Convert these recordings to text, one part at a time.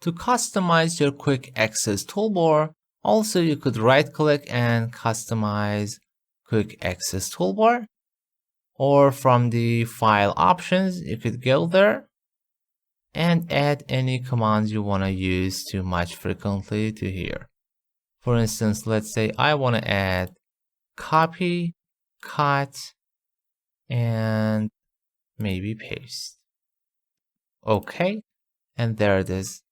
To customize your quick access toolbar, also you could right click and customize quick access toolbar, or from the file options you could go there and add any commands you want to use to match frequently to here. For instance, let's say I want to add copy, cut, and maybe paste. Okay, and there it is.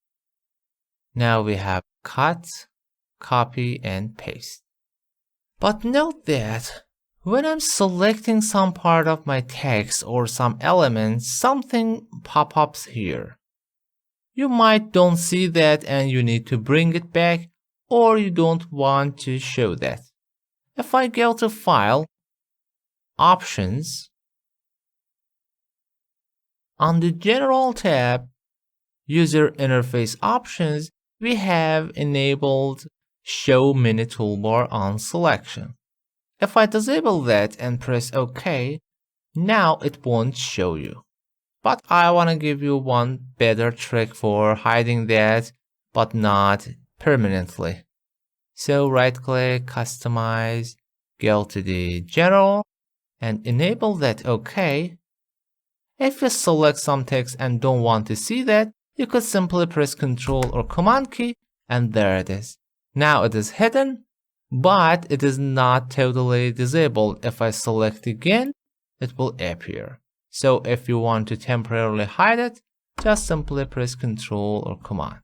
Now we have cut, copy, and paste. But note that when I'm selecting some part of my text or some elements, something pop-ups here. You might don't see that and you need to bring it back, or you don't want to show that. If I go to File, Options, on the General tab, User Interface Options, we have enabled Show Mini Toolbar on Selection. If I disable that and press OK, now it won't show you. But I want to give you one better trick for hiding that, but not permanently. So right click, customize, go to the general and enable that OK. If you select some text and don't want to see that, you could simply press Ctrl or Command key and there it is. Now it is hidden, but it is not totally disabled. If I select again, it will appear. So if you want to temporarily hide it, just simply press Ctrl or Command.